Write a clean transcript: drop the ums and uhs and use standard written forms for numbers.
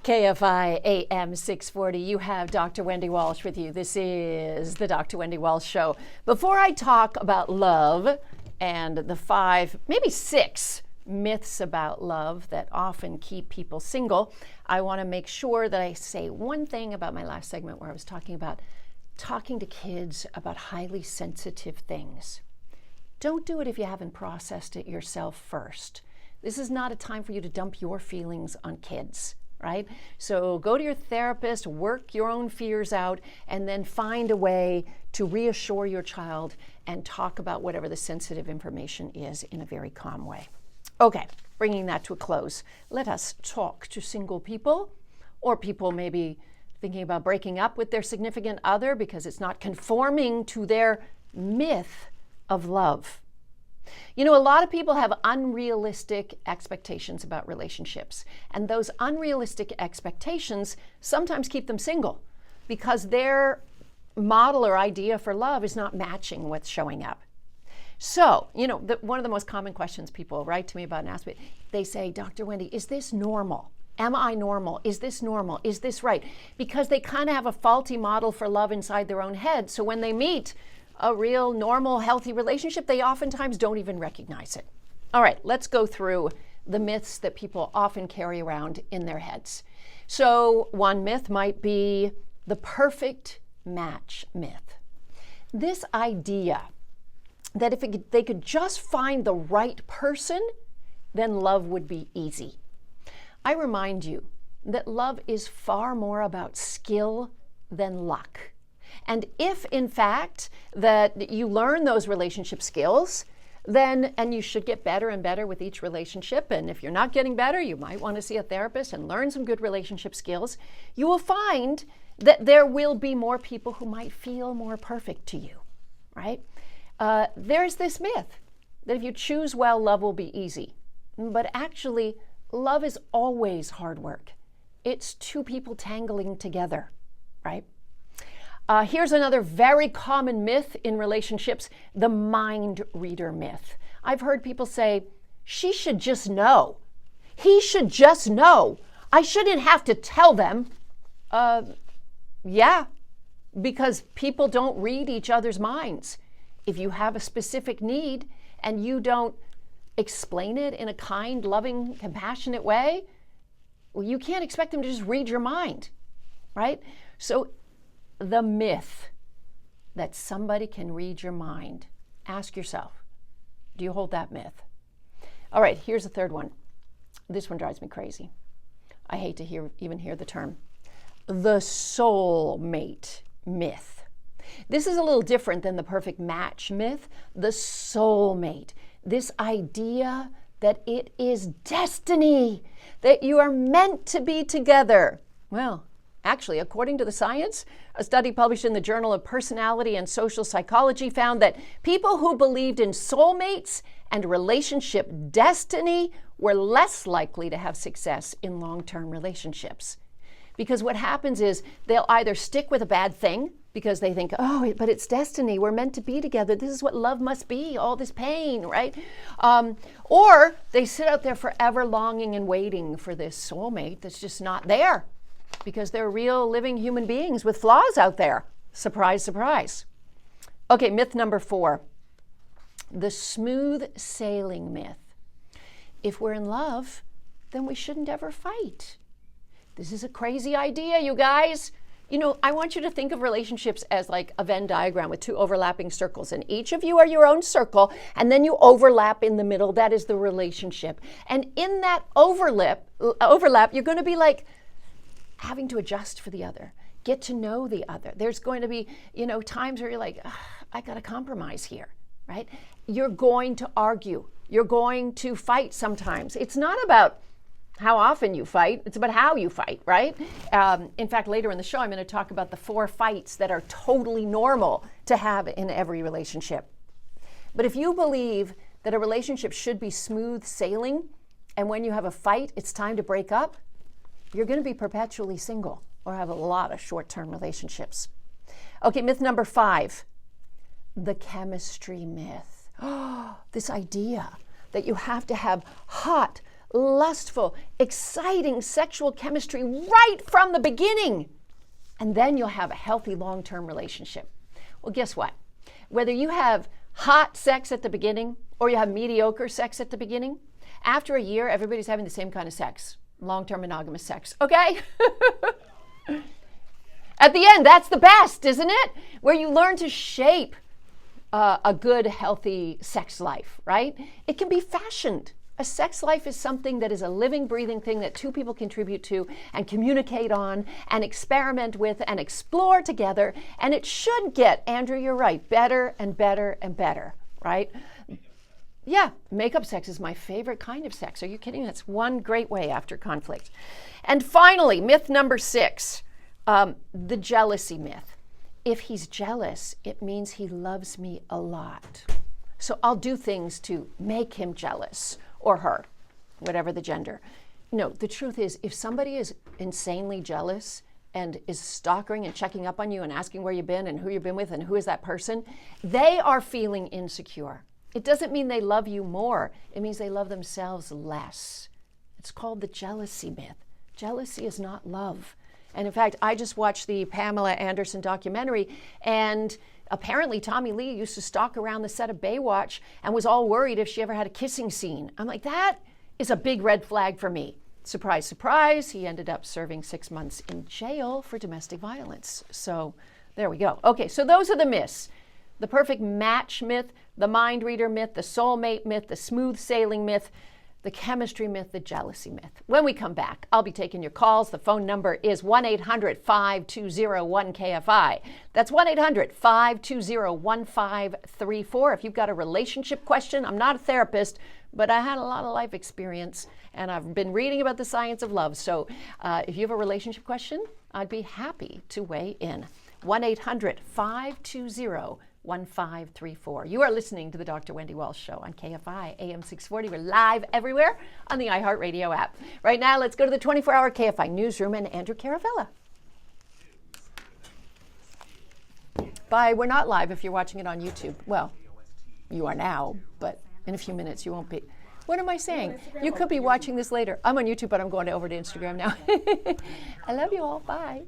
KFI AM 640. You have Dr. Wendy Walsh with you. This is the Dr. Wendy Walsh Show. Before I talk about love and the 5, maybe 6 myths about love that often keep people single, I want to make sure that I say one thing about my last segment where I was talking about talking to kids about highly sensitive things. Don't do it if you haven't processed it yourself first. This is not a time for you to dump your feelings on kids. Right? So go to your therapist, work your own fears out, and then find a way to reassure your child and talk about whatever the sensitive information is in a very calm way. Okay, bringing that to a close, let us talk to single people or people maybe thinking about breaking up with their significant other because it's not conforming to their myth of love. You know, a lot of people have unrealistic expectations about relationships, and those unrealistic expectations sometimes keep them single because their model or idea for love is not matching what's showing up. So, you know, one of the most common questions people write to me about and ask me, they say, Dr. Wendy, is this normal? Am I normal? Is this normal? Is this right? Because they kind of have a faulty model for love inside their own head. So when they meet a real, normal, healthy relationship, they oftentimes don't even recognize it. All right, let's go through the myths that people often carry around in their heads. So one myth might be the perfect match myth. This idea that if they could just find the right person, then love would be easy. I remind you that love is far more about skill than luck. And if, in fact, that you learn those relationship skills, then, and you should get better and better with each relationship, and if you're not getting better, you might want to see a therapist and learn some good relationship skills, you will find that there will be more people who might feel more perfect to you, right? There's this myth that if you choose well, love will be easy. But actually, love is always hard work. It's two people tangling together, right? Here's another very common myth in relationships, the mind reader myth. I've heard people say, she should just know. He should just know. I shouldn't have to tell them. Yeah, because people don't read each other's minds. If you have a specific need and you don't explain it in a kind, loving, compassionate way, well, you can't expect them to just read your mind, right? So the myth that somebody can read your mind, ask yourself, do you hold that myth? All right, here's a third one. This one drives me crazy. I hate to even hear the term. The soulmate myth. This is a little different than the perfect match myth. The soulmate, this idea that it is destiny, that you are meant to be together. Well, actually, according to the science, a study published in the Journal of Personality and Social Psychology found that people who believed in soulmates and relationship destiny were less likely to have success in long-term relationships. Because what happens is they'll either stick with a bad thing because they think, oh, but it's destiny, we're meant to be together, this is what love must be, all this pain, right? Or they sit out there forever longing and waiting for this soulmate that's just not there, because they're real living human beings with flaws out there. Surprise, surprise. Okay, myth number 4, the smooth sailing myth. If we're in love, then we shouldn't ever fight. This is a crazy idea, you guys. You know, I want you to think of relationships as like a Venn diagram with 2 overlapping circles, and each of you are your own circle, and then you overlap in the middle. That is the relationship. And in that overlap, you're going to be like having to adjust for the other, get to know the other. There's going to be, you know, times where you're like, I got to compromise here, right? You're going to argue. You're going to fight sometimes. It's not about how often you fight, it's about how you fight, right? In fact, later in the show, I'm going to talk about the 4 fights that are totally normal to have in every relationship. But if you believe that a relationship should be smooth sailing, and when you have a fight, it's time to break up, you're going to be perpetually single or have a lot of short-term relationships. Okay, myth number 5, the chemistry myth. This idea that you have to have hot, lustful, exciting sexual chemistry right from the beginning. And then you'll have a healthy long-term relationship. Well, guess what? Whether you have hot sex at the beginning or you have mediocre sex at the beginning, after a year, everybody's having the same kind of sex, long-term monogamous sex, okay? At the end, that's the best, isn't it? Where you learn to shape a good, healthy sex life, right? It can be fashioned. A sex life is something that is a living, breathing thing that two people contribute to and communicate on and experiment with and explore together. And it should get, Andrew, you're right, better and better and better, right? Yeah, makeup sex is my favorite kind of sex. Are you kidding? That's one great way after conflict. And finally, myth number 6, the jealousy myth. If he's jealous, it means he loves me a lot. So I'll do things to make him jealous, or her, whatever the gender. No, the truth is, if somebody is insanely jealous and is stalking and checking up on you and asking where you've been and who you've been with and who is that person, they are feeling insecure. It doesn't mean they love you more. It means they love themselves less. It's called the jealousy myth. Jealousy is not love. And in fact, I just watched the Pamela Anderson documentary, and apparently Tommy Lee used to stalk around the set of Baywatch and was all worried if she ever had a kissing scene. I'm like, that is a big red flag for me. Surprise, surprise, he ended up serving 6 months in jail for domestic violence. So there we go. Okay, so those are the myths. The perfect match myth, the mind reader myth, the soulmate myth, the smooth sailing myth, the chemistry myth, the jealousy myth. When we come back, I'll be taking your calls. The phone number is 1-800-520-1KFI. That's 1-800-520-1534. If you've got a relationship question, I'm not a therapist, but I had a lot of life experience, and I've been reading about the science of love. So if you have a relationship question, I'd be happy to weigh in. 1-800-520-1534. You are listening to the Dr. Wendy Walsh Show on KFI AM 640. We're live everywhere on the iHeartRadio app. Right now, let's go to the 24-hour KFI newsroom and Andrew Caravella. Bye. We're not live if you're watching it on YouTube. Well, you are now, but in a few minutes you won't be. What am I saying? You could be watching this later. I'm on YouTube, but I'm going over to Instagram now. I love you all. Bye.